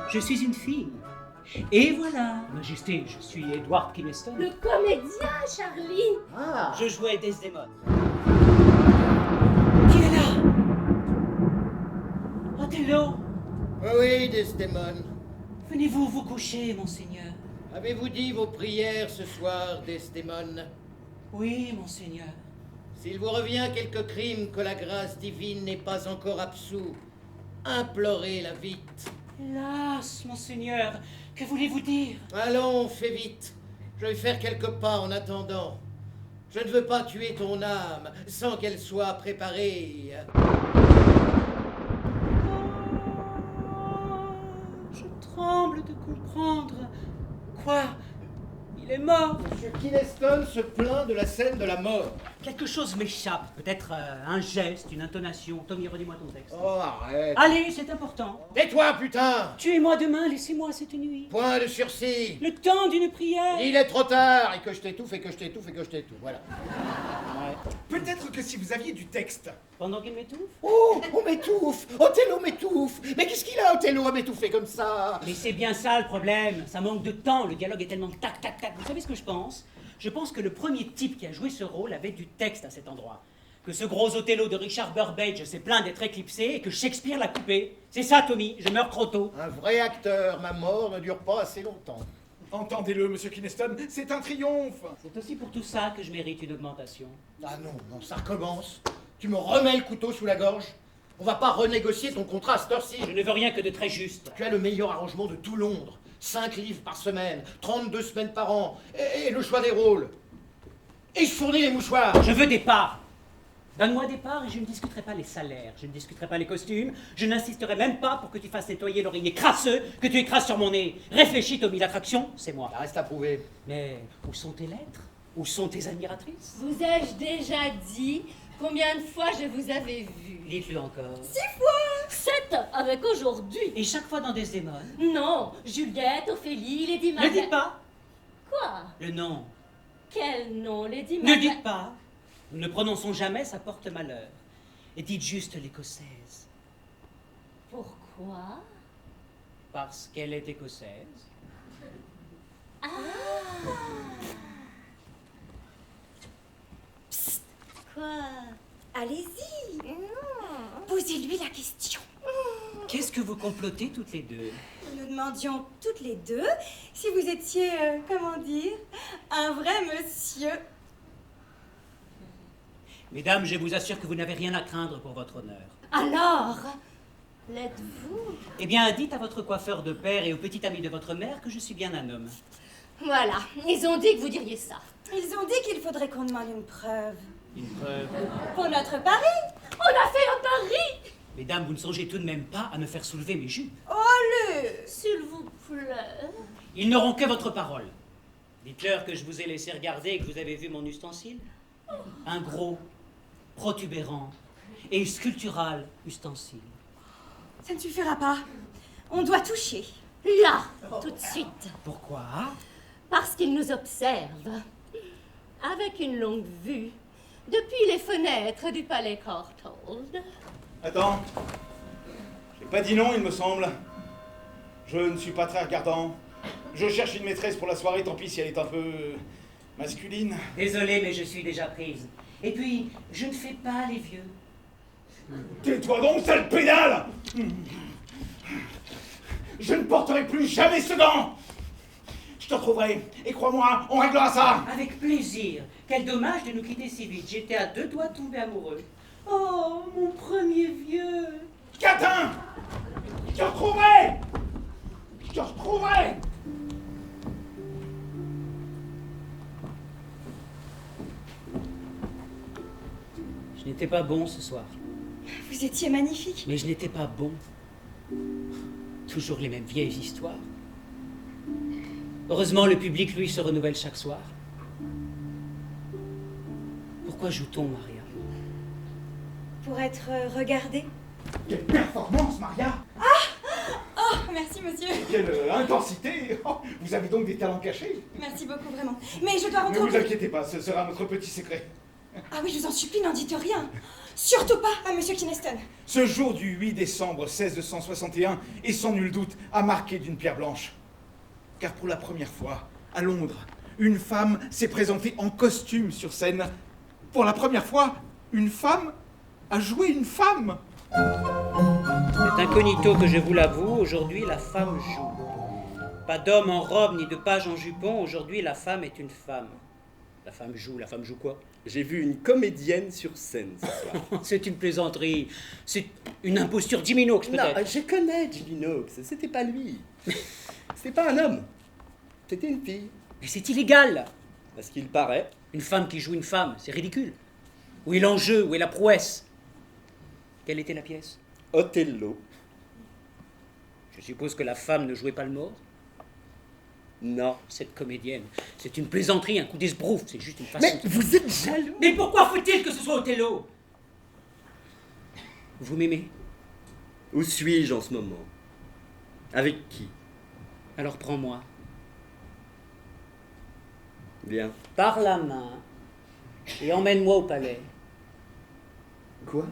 Je suis une fille. Et voilà, Majesté, je suis Edward Kineston. Le comédien, Charlie. Ah. Je jouais Desdemone. Qui est là? Othello, Oui, Desdemone. venez-vous vous coucher, monseigneur? Avez-vous dit vos prières ce soir, Desdemone? Oui, monseigneur. S'il vous revient quelque crime que la grâce divine n'est pas encore absous, implorez-la vite. Hélas, monseigneur, que voulez-vous dire? Allons, fais vite. Je vais faire quelques pas en attendant. Je ne veux pas tuer ton âme sans qu'elle soit préparée. Je tremble de comprendre. Quoi? Il est mort? Monsieur Kineston se plaint de la scène de la mort. Quelque chose m'échappe. Peut-être un geste, une intonation. Tommy, redis-moi ton texte. Oh, arrête. Allez, c'est important. Tais-toi, putain. Tuez-moi demain, laissez-moi cette nuit. Point de sursis. Le temps d'une prière. Il est trop tard, et que je t'étouffe, et que je t'étouffe, et que je t'étouffe, voilà. Peut-être que si vous aviez du texte. Pendant qu'il m'étouffe? Oh, on m'étouffe. Othello m'étouffe. Mais qu'est-ce qu'il a, Othello, à m'étouffer comme ça? Mais c'est bien ça le problème. Ça manque de temps. Le dialogue est tellement tac, tac, tac. Vous savez ce que je pense? Je pense que le premier type qui a joué ce rôle avait du texte à cet endroit. Que ce gros Othello de Richard Burbage s'est plaint d'être éclipsé et que Shakespeare l'a coupé. C'est ça, Tommy. Je meurs trop tôt. Un vrai acteur, ma mort ne dure pas assez longtemps. Entendez-le, monsieur Kineston, c'est un triomphe. C'est aussi pour tout ça que je mérite une augmentation. Ah non, non, ça recommence. Tu me remets le couteau sous la gorge. On va pas renégocier ton contrat à cette heure-ci. Je ne veux rien que de très juste. Tu as le meilleur arrangement de tout Londres. 5 livres par semaine, 32 semaines par an, et le choix des rôles. Et je fournis les mouchoirs. Je veux des parts. Donne-moi des parts et je ne discuterai pas les salaires, je ne discuterai pas les costumes, je n'insisterai même pas pour que tu fasses nettoyer l'oreiller crasseux que tu écrases sur mon nez. Réfléchis, Tommy, l'attraction, c'est moi. Ça reste à prouver. Mais où sont tes lettres? Où sont tes admiratrices? Vous ai-je déjà dit combien de fois je vous avais vu? Dites-le encore. 6 fois! 7 avec aujourd'hui. Et chaque fois dans Desdemone? Non, Juliette, Ophélie, Lady Ne Margaret. dites pas Quoi? le nom. Quel nom, Lady Ne Margaret? dites pas. Nous ne prononçons jamais, ça porte malheur. Et dites juste l'écossaise. Pourquoi? Parce qu'elle est écossaise. Ah! Quoi? Allez-y. Posez-lui la question. Qu'est-ce que vous complotez toutes les deux? Nous demandions toutes les deux si vous étiez, comment dire, un vrai monsieur. Mesdames, je vous assure que vous n'avez rien à craindre pour votre honneur. Alors, l'êtes-vous? Eh bien, dites à votre coiffeur de père et au petit ami de votre mère que je suis bien un homme. Voilà, ils ont dit que vous diriez ça. Ils ont dit qu'il faudrait qu'on demande une preuve. Une preuve. Pour notre pari. On a fait un pari! Mesdames, vous ne songez tout de même pas à me faire soulever mes jupes. S'il vous plaît. Ils n'auront que votre parole. Dites-leur que je vous ai laissé regarder et que vous avez vu mon ustensile. Un gros, protubérant et sculptural ustensile. Ça ne suffira pas. On doit toucher. Là, tout de suite. Pourquoi? Parce qu'ils nous observent. Avec une longue vue. Depuis les fenêtres du palais Courtauld. Attends. J'ai pas dit non, il me semble. Je ne suis pas très regardant. Je cherche une maîtresse pour la soirée, tant pis si elle est un peu masculine. Désolé, mais je suis déjà prise. Et puis, je ne fais pas les vieux. Tais-toi donc, sale pédale! Je ne porterai plus jamais ce gant! Je te retrouverai, et crois-moi, on réglera ça! Avec plaisir. Quel dommage de nous quitter si vite. J'étais à 2 doigts de tomber amoureux. Oh, mon premier vieux. Catin! Je te retrouverai! Je te retrouverai! Je n'étais pas bon ce soir. Vous étiez magnifique. Mais je n'étais pas bon. Toujours les mêmes vieilles histoires. Heureusement, le public, lui, se renouvelle chaque soir. Pourquoi joue-t-on, Maria? Pour être regardé. Quelle performance, Maria! Oh, merci monsieur. Quelle intensité! Oh, vous avez donc des talents cachés? Merci beaucoup, vraiment. Mais je dois Ne rentrer. vous inquiétez pas, ce sera notre petit secret. Ah oui, je vous en supplie, n'en dites rien. Surtout pas à Monsieur Kynaston. Ce jour du 8 décembre 1661 est sans nul doute à marquer d'une pierre blanche. Car pour la première fois, à Londres, une femme s'est présentée en costume sur scène. Pour la première fois, une femme a joué une femme. C'est incognito que je vous l'avoue, aujourd'hui la femme joue. Pas d'homme en robe ni de page en jupon, aujourd'hui la femme est une femme. La femme joue quoi? J'ai vu une comédienne sur scène ce soir. C'est une plaisanterie, c'est une imposture Jimmy Knox Non, peut-être. je connais Jimmy Knox, c'était pas lui. C'était pas un homme, c'était une fille. Mais c'est illégal. À ce qu'il paraît. Une femme qui joue une femme, c'est ridicule. Où est l'enjeu, où est la prouesse? Quelle était la pièce? Othello. Je suppose que la femme ne jouait pas le mort. Non. Cette comédienne, c'est une plaisanterie, un coup d'esbrouf, c'est juste une façon... Mais vous êtes jaloux. Mais pourquoi faut-il que ce soit Othello? Vous m'aimez? Où suis-je en ce moment? Avec qui? Alors prends-moi, Bien. par la main, et emmène-moi au palais. Quoi?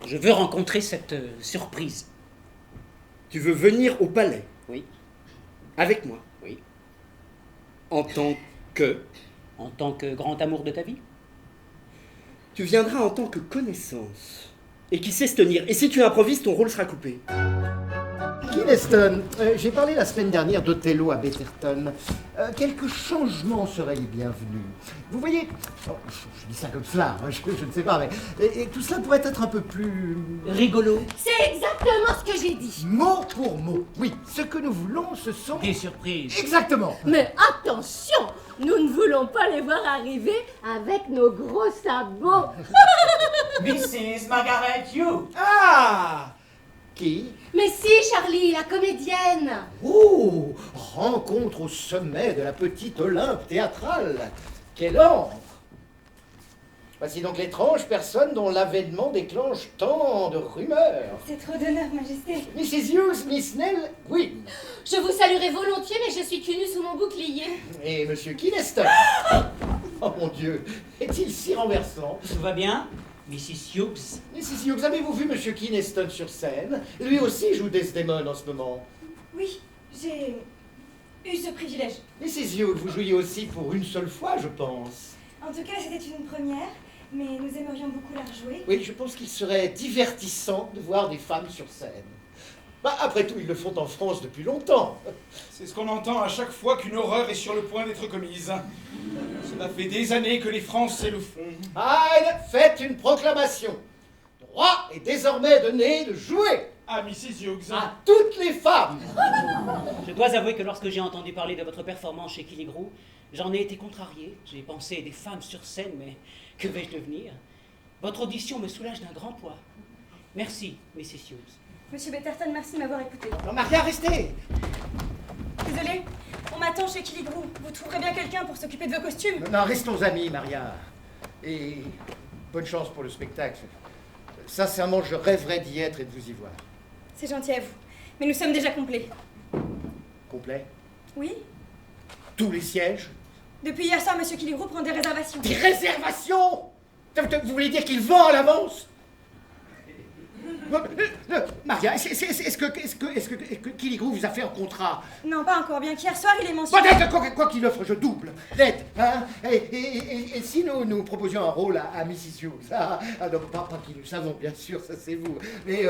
Je veux rencontrer cette surprise. Tu veux venir au palais? Oui, Avec moi? oui. En tant que... En tant que grand amour de ta vie? Tu viendras en tant que connaissance. Et qui sait se tenir. Et si tu improvises, ton rôle sera coupé. Kynaston, j'ai parlé la semaine dernière d'Othello à Betterton. Quelques changements seraient les bienvenus. Vous voyez, oh, je dis ça comme cela, hein, je ne sais pas, mais et tout cela pourrait être un peu plus... Rigolo. C'est exactement ce que j'ai dit. mot pour mot. Oui, ce que nous voulons, ce sont... Des surprises. Exactement. Mais attention, nous ne voulons pas les voir arriver avec nos gros sabots. Mrs. Margaret Hugh. Ah! Qui? Mais si, Charlie, la comédienne. Oh, rencontre au sommet de la petite Olympe théâtrale. Quel ordre! Voici donc l'étrange personne dont l'avènement déclenche tant de rumeurs. C'est trop d'honneur, Majesté. Mrs. Hughes, Miss Nell, Gwyn. Je vous saluerai volontiers, mais je suis tenue sous mon bouclier. Et Monsieur Kynaston. Oh mon Dieu, est-il si renversant? Tout va bien, Mrs. Hughes? Mrs. Hughes, avez-vous vu Monsieur Kynaston sur scène? Lui aussi joue Desdemone en ce moment. Oui, j'ai eu ce privilège. Mrs. Hughes, vous jouiez aussi pour une seule fois, je pense. En tout cas, c'était une première, mais nous aimerions beaucoup la rejouer. Oui, je pense qu'il serait divertissant de voir des femmes sur scène. Bah, après tout, ils le font en France depuis longtemps. C'est ce qu'on entend à chaque fois qu'une horreur est sur le point d'être commise. Cela fait des années que les Français le font. Hyde, faites une proclamation. Droit est désormais donné de jouer Ah, Mrs. Hughes. à toutes les femmes. Je dois avouer que lorsque j'ai entendu parler de votre performance chez Killigrew, j'en ai été contrarié. J'ai pensé des femmes sur scène, mais que vais-je devenir? Votre audition me soulage d'un grand poids. Merci, Mrs. Hughes. Monsieur Betterton, merci de m'avoir écouté. Non, Maria, restez. Désolée, on m'attend chez Killigrew. Vous trouverez bien quelqu'un pour s'occuper de vos costumes. Non, restons amis, Maria. Et bonne chance pour le spectacle. Sincèrement, je rêverais d'y être et de vous y voir. C'est gentil à vous. Mais nous sommes déjà complets. Complet? Oui? Tous les sièges? Depuis hier soir, Monsieur Killigrew prend des réservations. Des réservations? Vous voulez dire qu'il vend à l'avance? Maria, est-ce que Killigrew vous a fait un contrat? Non, pas encore, bien qu'hier soir, il est mentionné. Peut-être quoi qu'il offre, je double. Net, hein? Et si nous proposions un rôle à Mrs. Hughes? Non, pas qui nous savons, bien sûr, ça c'est vous. Mais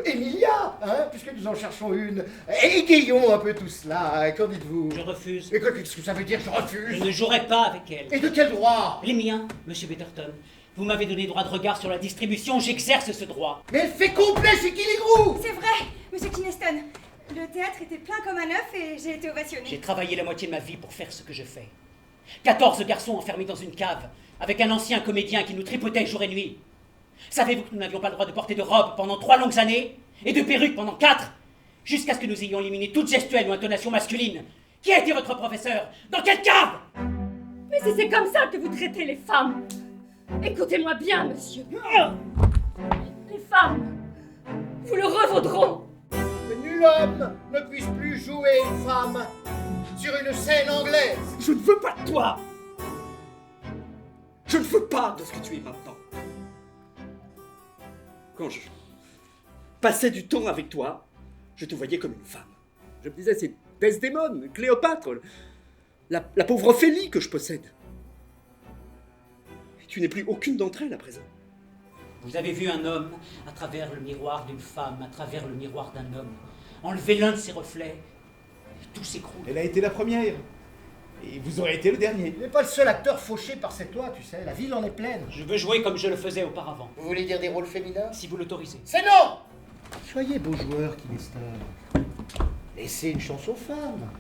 Emilia, hein? Puisque nous en cherchons une. Égayons un peu tout cela, hein, qu'en dites-vous? Je refuse. Et qu'est-ce que ça veut dire, je Je refuse? ne jouerai pas avec elle. Et de quel droit? Les miens, Monsieur Betterton. Vous m'avez donné droit de regard sur la distribution, j'exerce ce droit. Mais elle fait complet chez Killigrew! C'est vrai, Monsieur Kynaston. Le théâtre était plein comme un œuf et j'ai été J'ai ovationnée. travaillé la moitié de ma vie pour faire ce que je fais. 14 garçons enfermés dans une cave, avec un ancien comédien qui nous tripotait jour et nuit. Savez-vous que nous n'avions pas le droit de porter de robe pendant 3 longues années, et de perruque pendant 4, jusqu'à ce que nous ayons éliminé toute gestuelle ou intonation masculine? Qui a été votre professeur? Dans quelle cave? Mais si c'est comme ça que vous traitez les femmes. Écoutez-moi bien, monsieur. Les femmes, vous le revaudront. Que nul homme ne puisse plus jouer une femme sur une scène anglaise. Je ne veux pas de toi. Je ne veux pas de ce que tu es maintenant. Quand je passais du temps avec toi, je te voyais comme une femme. Je me disais, c'est Desdémone, Cléopâtre, la pauvre Ophélie que je possède. Et tu n'es plus aucune d'entre elles à présent. Vous avez vu un homme à travers le miroir d'une femme, à travers le miroir d'un homme. Enlevez l'un de ses reflets, et tout s'écroule. Elle a été la première. Et vous aurez été le dernier. Il n'est pas le seul acteur fauché par cette loi, tu sais. La ville en est pleine. Je veux jouer comme je le faisais auparavant, Vous voulez dire des rôles féminins? si vous l'autorisez. C'est non! Soyez beau joueur, Kineston. Laissez une chance aux femmes.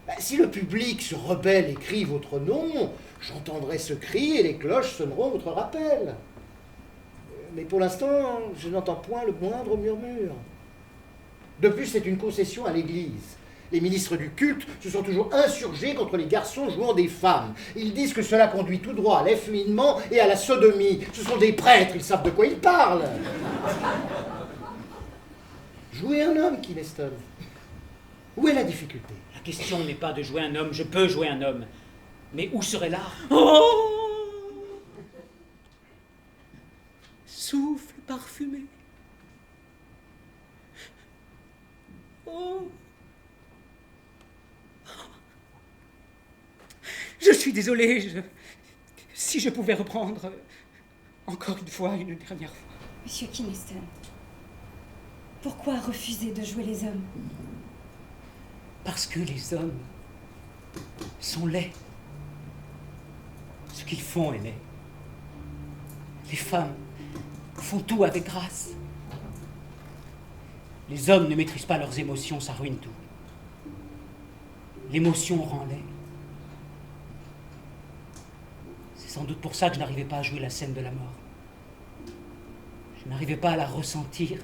Bah, si le public se rebelle et crie votre nom, j'entendrai ce cri et les cloches sonneront votre rappel. Mais pour l'instant, je n'entends point le moindre murmure. De plus, c'est une concession à l'Église. Les ministres du culte se sont toujours insurgés contre les garçons jouant des femmes. Ils disent que cela conduit tout droit à l'efféminement et à la sodomie. Ce sont des prêtres, ils savent de quoi ils parlent. Jouez un homme, Kineston. Où est la difficulté? La question n'est pas de jouer un homme, je peux jouer un homme. Mais où serait l'art? Oh! Souffle parfumé. Oh! Je suis désolé, si je pouvais reprendre encore une fois, une dernière fois. Monsieur Kineston, pourquoi refuser de jouer les hommes? Parce que les hommes sont laids. Ce qu'ils font est laid. Les femmes font tout avec grâce. Les hommes ne maîtrisent pas leurs émotions, ça ruine tout. L'émotion rend laid. C'est sans doute pour ça que je n'arrivais pas à jouer la scène de la mort. Je n'arrivais pas à la ressentir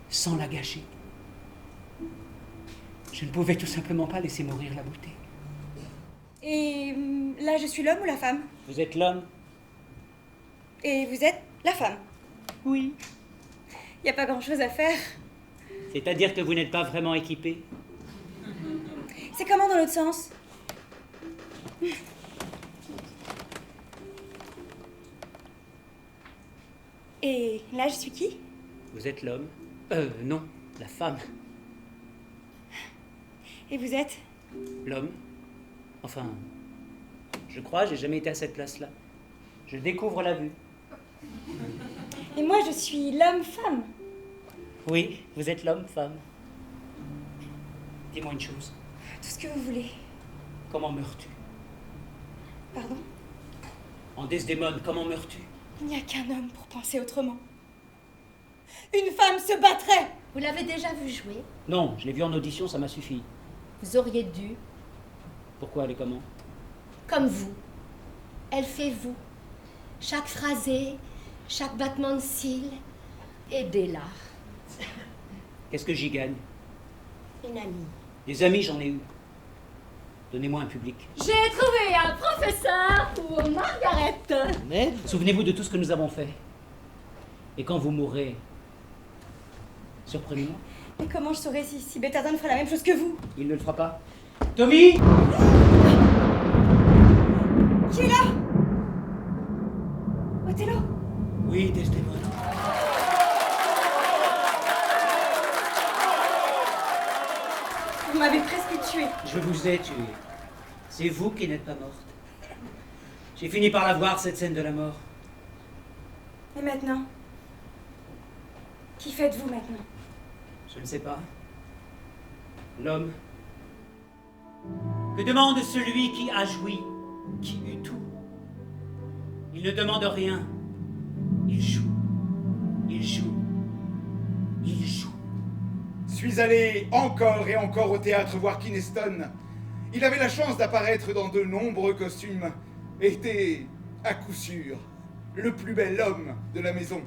sans la gâcher. Je ne pouvais tout simplement pas laisser mourir la beauté. Et là, je suis l'homme ou la femme? Vous êtes l'homme? Et vous êtes la femme? Oui. Il n'y a pas grand-chose à faire. C'est-à-dire que vous n'êtes pas vraiment équipé? C'est comment dans l'autre sens? Et là, je suis qui? Vous êtes l'homme? Non, la femme. Et vous êtes? L'homme? Enfin, je crois, j'ai jamais été à cette place-là. Je découvre la vue. Et moi, je suis l'homme-femme. Oui, vous êtes l'homme, femme. Dis-moi une chose. Tout ce que vous voulez. Comment meurs-tu? Pardon? En Desdémone, comment meurs-tu? Il n'y a qu'un homme pour penser autrement. Une femme se battrait! Vous l'avez déjà vu jouer? Non, je l'ai vu en audition, ça m'a suffi. Vous auriez dû, Pourquoi elle est comment? comme vous. Elle fait vous. Chaque phrasé, chaque battement de cils, aidez-la. Qu'est-ce que j'y gagne? Une amie. Des amis, j'en ai eu. Donnez-moi un public. J'ai trouvé un professeur pour Margaret. Ned? Souvenez-vous de tout ce que nous avons fait. Et quand vous mourrez, surprenez-moi. Mais comment je saurais si Betterton ferait la même chose que vous? Il ne le fera pas. Tommy! Qui est là? Othello? Oui, Desdémone. Vous m'avez presque tué. Je vous ai tué. C'est vous qui n'êtes pas morte. J'ai fini par la voir, cette scène de la mort. Et maintenant? Qui faites-vous maintenant? Je ne sais pas. L'homme. Que demande celui qui a joui, qui eut tout? Il ne demande rien. Il joue. Il joue. Il joue. Suis allé encore et encore au théâtre voir Kineston. Il avait la chance d'apparaître dans de nombreux costumes. Était, à coup sûr, le plus bel homme de la maison.